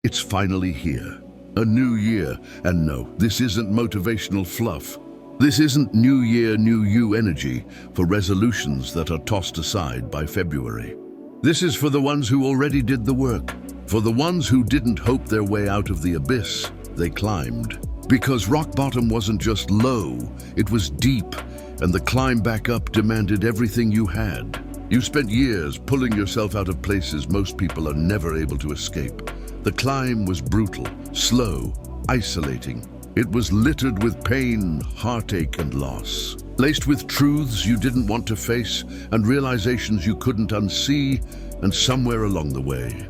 It's finally here. A new year. And no, this isn't motivational fluff. This isn't new year, new you energy for resolutions that are tossed aside by February. This is for the ones who already did the work. For the ones who didn't hope their way out of the abyss, they climbed. Because rock bottom wasn't just low, it was deep, and the climb back up demanded everything you had. You spent years pulling yourself out of places most people are never able to escape. The climb was brutal, slow, isolating. It was littered with pain, heartache, and loss. Laced with truths you didn't want to face and realizations you couldn't unsee, and somewhere along the way,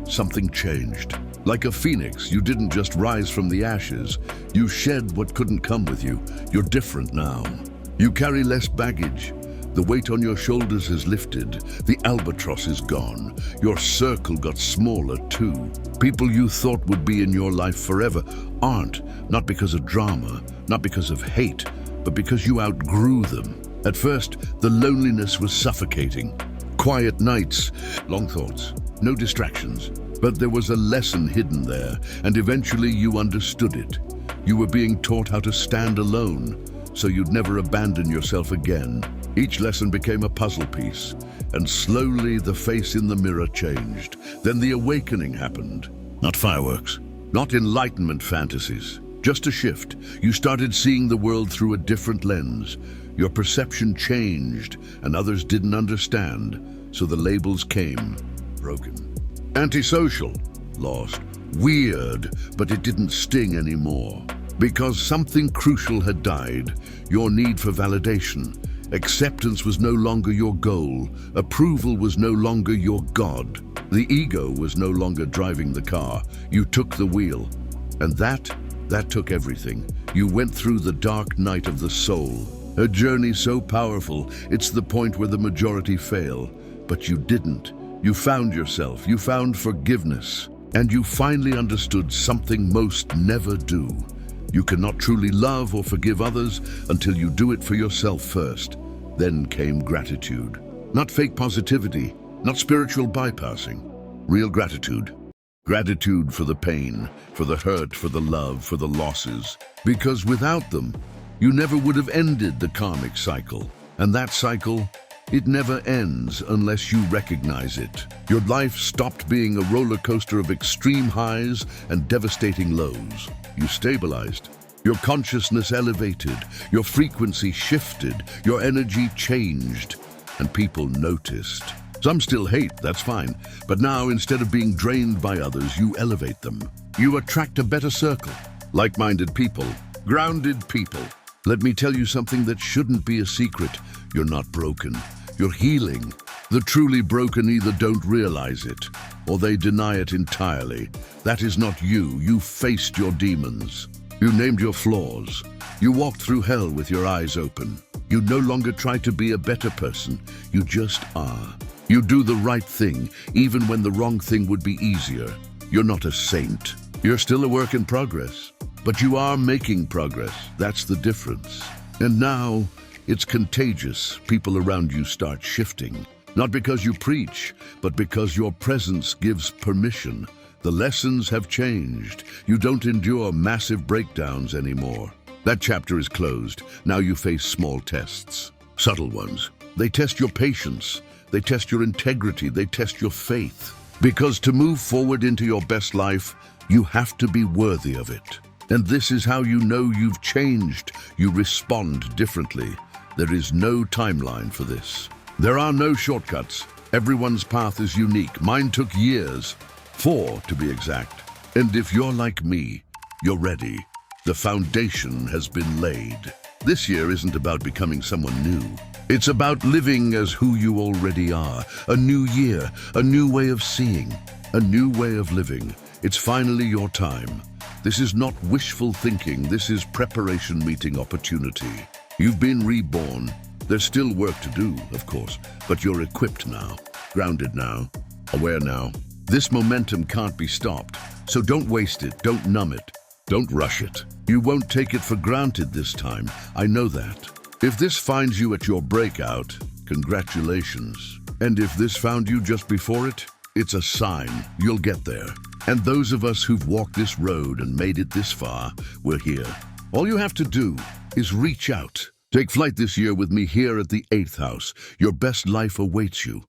something changed. Like a phoenix, you didn't just rise from the ashes. You shed what couldn't come with you. You're different now. You carry less baggage. The weight on your shoulders has lifted. The albatross is gone. Your circle got smaller too. People you thought would be in your life forever aren't, not because of drama, not because of hate, but because you outgrew them. At first, the loneliness was suffocating. Quiet nights, long thoughts, no distractions. But there was a lesson hidden there, and eventually you understood it. You were being taught how to stand alone, so you'd never abandon yourself again. Each lesson became a puzzle piece, and slowly the face in the mirror changed. Then the awakening happened. Not fireworks, not enlightenment fantasies, just a shift. You started seeing the world through a different lens. Your perception changed, and others didn't understand, so the labels came. Broken. Antisocial, lost, weird, but it didn't sting anymore. Because something crucial had died, your need for validation. Acceptance was no longer your goal. Approval was no longer your god. The ego was no longer driving the car. You took the wheel. And that took everything. You went through the dark night of the soul. A journey so powerful, it's the point where the majority fail. But you didn't. You found yourself, you found forgiveness, and you finally understood something most never do. You cannot truly love or forgive others until you do it for yourself first. Then came gratitude. Not fake positivity, not spiritual bypassing. Real gratitude. Gratitude for the pain, for the hurt, for the love, for the losses. Because without them, you never would have ended the karmic cycle. And that cycle, it never ends unless you recognize it. Your life stopped being a roller coaster of extreme highs and devastating lows. You stabilized. Your consciousness elevated. Your frequency shifted. Your energy changed. And people noticed. Some still hate, that's fine. But now, instead of being drained by others, you elevate them. You attract a better circle. Like-minded people. Grounded people. Let me tell you something that shouldn't be a secret. You're not broken. You're healing. The truly broken either don't realize it, or they deny it entirely. That is not you. You faced your demons. You named your flaws. You walked through hell with your eyes open. You no longer try to be a better person. You just are. You do the right thing, even when the wrong thing would be easier. You're not a saint. You're still a work in progress. But you are making progress. That's the difference. And now, it's contagious. People around you start shifting. Not because you preach, but because your presence gives permission. The lessons have changed. You don't endure massive breakdowns anymore. That chapter is closed. Now you face small tests. Subtle ones. They test your patience. They test your integrity. They test your faith. Because to move forward into your best life, you have to be worthy of it. And this is how you know you've changed. You respond differently. There is no timeline for this. There are no shortcuts. Everyone's path is unique. Mine took years, 4 to be exact. And if you're like me, you're ready. The foundation has been laid. This year isn't about becoming someone new. It's about living as who you already are. A new year, a new way of seeing, a new way of living. It's finally your time. This is not wishful thinking. This is preparation meeting opportunity. You've been reborn. There's still work to do, of course, but you're equipped now, grounded now, aware now. This momentum can't be stopped, so don't waste it, don't numb it, don't rush it. You won't take it for granted this time, I know that. If this finds you at your breakout, congratulations. And if this found you just before it, it's a sign you'll get there. And those of us who've walked this road and made it this far, we're here. All you have to do is reach out. Take flight this year with me here at the 8th house. Your best life awaits you.